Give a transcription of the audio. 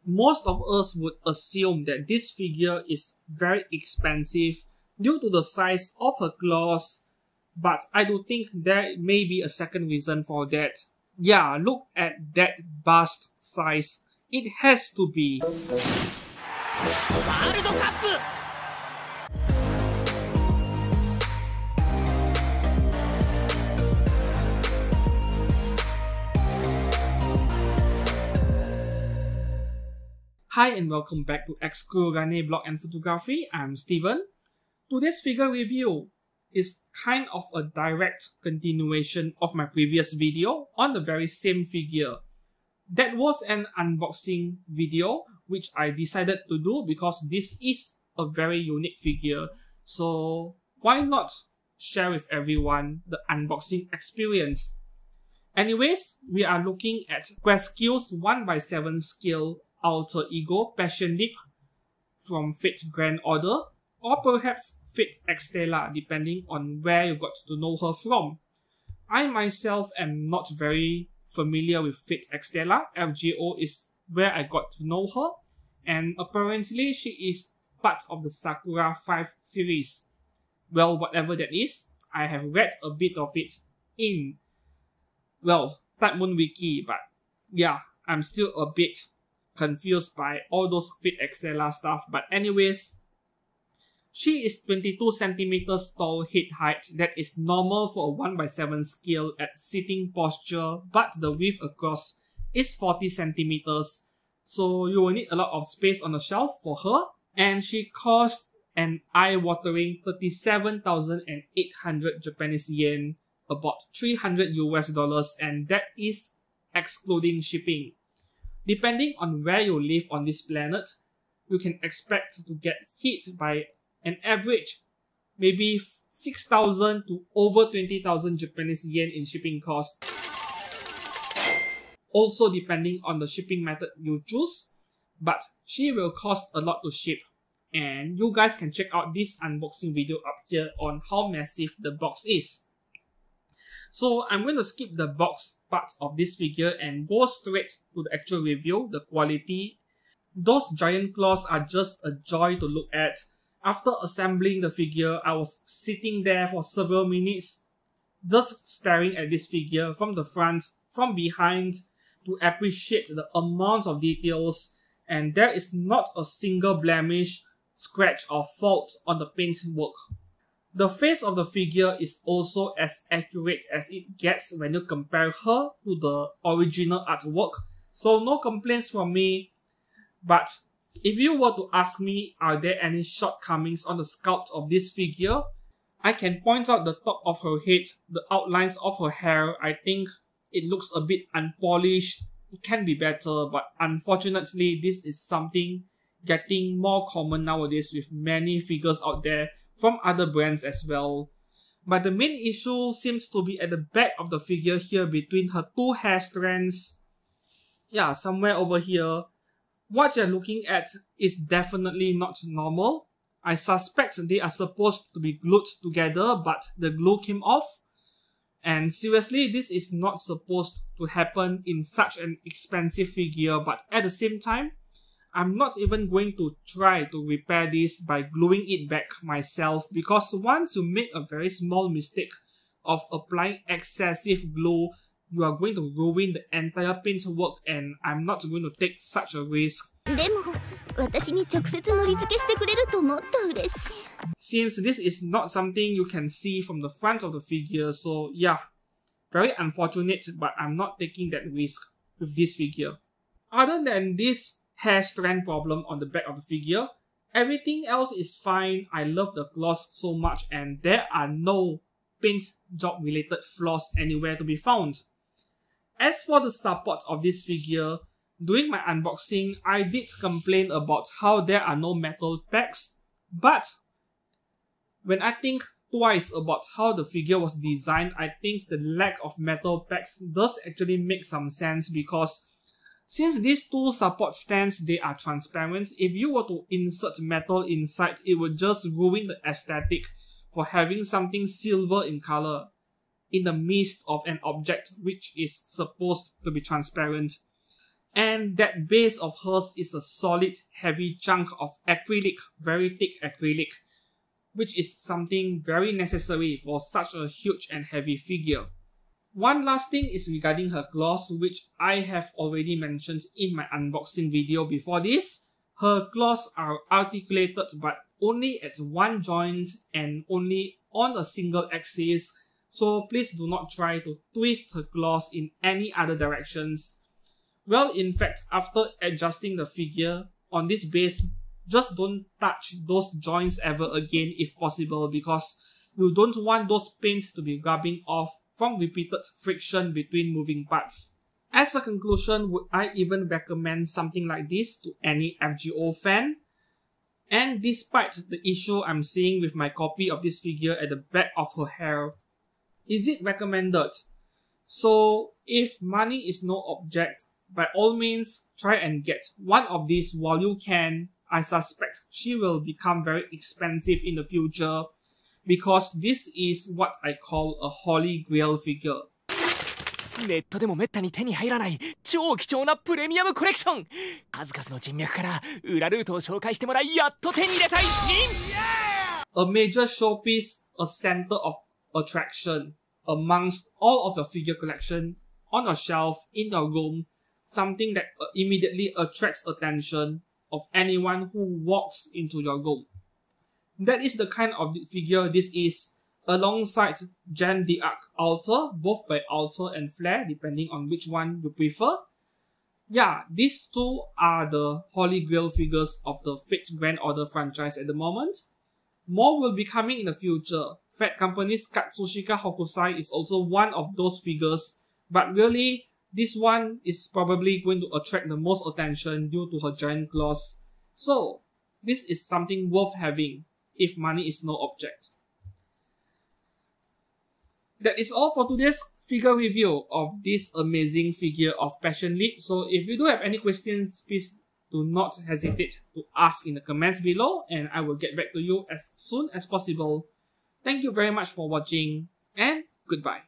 Most of us would assume that this figure is very expensive due to the size of her claws, but I do think there may be a second reason for that. Yeah, look at that bust size. It has to be. Hi and welcome back to Exkurane Blog and Photography. I'm Steven. Today's figure review is kind of a direct continuation of my previous video on the very same figure. That was an unboxing video which I decided to do because this is a very unique figure. So why not share with everyone the unboxing experience? Anyways, we are looking at Questque's 1/7 scale alter ego Passionlip from Fate Grand Order, or perhaps Fate Extella, depending on where you got to know her from. I myself am not very familiar with Fate Extella. FGO is where I got to know her, and apparently she is part of the Sakura 5 series. Well, whatever that is, I have read a bit of it in, well, Type Moon Wiki, but yeah, I'm still a bit confused by all those Fate Extella stuff. But anyways, she is 22 centimeters tall head height. That is normal for a 1/7 scale at sitting posture, but the width across is 40 centimeters. So you will need a lot of space on the shelf for her. And she cost an eye-watering 37,800 Japanese yen, about $300 US, and that is excluding shipping. Depending on where you live on this planet, you can expect to get hit by an average maybe 6,000 to over 20,000 Japanese yen in shipping costs. Also depending on the shipping method you choose, but she will cost a lot to ship. And you guys can check out this unboxing video up here on how massive the box is. So I'm going to skip the box part of this figure and go straight to the actual review, the quality. Those giant claws are just a joy to look at. After assembling the figure, I was sitting there for several minutes just staring at this figure from the front, from behind, to appreciate the amount of details, and there is not a single blemish, scratch or fault on the paintwork. The face of the figure is also as accurate as it gets when you compare her to the original artwork, so no complaints from me. But if you were to ask me, are there any shortcomings on the sculpt of this figure, I can point out the top of her head, the outlines of her hair. I think it looks a bit unpolished. It can be better, but unfortunately this is something getting more common nowadays with many figures out there from other brands as well. But the main issue seems to be at the back of the figure here between her two hair strands. Yeah, somewhere over here. What you're looking at is definitely not normal. I suspect they are supposed to be glued together, but the glue came off. And seriously, this is not supposed to happen in such an expensive figure, but at the same time, I'm not even going to try to repair this by gluing it back myself, because once you make a very small mistake of applying excessive glue, you are going to ruin the entire paintwork, and I'm not going to take such a risk. Since this is not something you can see from the front of the figure, so yeah, very unfortunate, but I'm not taking that risk with this figure. Other than this hair strand problem on the back of the figure, everything else is fine. I love the claws so much, and there are no paint job related flaws anywhere to be found. As for the support of this figure, during my unboxing, I did complain about how there are no metal pegs, but when I think twice about how the figure was designed, I think the lack of metal pegs does actually make some sense, because since these two support stands, they are transparent, if you were to insert metal inside, it would just ruin the aesthetic for having something silver in color in the midst of an object which is supposed to be transparent. And that base of hers is a solid heavy chunk of acrylic, very thick acrylic, which is something very necessary for such a huge and heavy figure. One last thing is regarding her claws, which I have already mentioned in my unboxing video before this. Her claws are articulated but only at one joint and only on a single axis, so please do not try to twist her claws in any other directions. Well, in fact, after adjusting the figure on this base, just don't touch those joints ever again if possible, because you don't want those paint to be rubbing off from repeated friction between moving parts. As a conclusion, would I even recommend something like this to any FGO fan? And despite the issue I'm seeing with my copy of this figure at the back of her hair, is it recommended? So if money is no object, by all means try and get one of these while you can. I suspect she will become very expensive in the future, because this is what I call a holy grail figure. ネットでもめったに手に入らない超貴重なプレミアムコレクション。数々の人脈から裏ルートを紹介してもらい、やっと手に入れた一品。A major showpiece, a center of attraction amongst all of your figure collection on a shelf in your room, something that immediately attracts attention of anyone who walks into your room. That is the kind of figure this is, alongside Jeanne d'Arc Alter, both by Alter and Flair, depending on which one you prefer. Yeah, these two are the holy grail figures of the Fate Grand Order franchise at the moment. More will be coming in the future. Fat Company's Katsushika Hokusai is also one of those figures, but really, this one is probably going to attract the most attention due to her giant claws. So, this is something worth having if money is no object. That is all for today's figure review of this amazing figure of Passionlip. So if you do have any questions, please do not hesitate to ask in the comments below, and I will get back to you as soon as possible. Thank you very much for watching, and goodbye.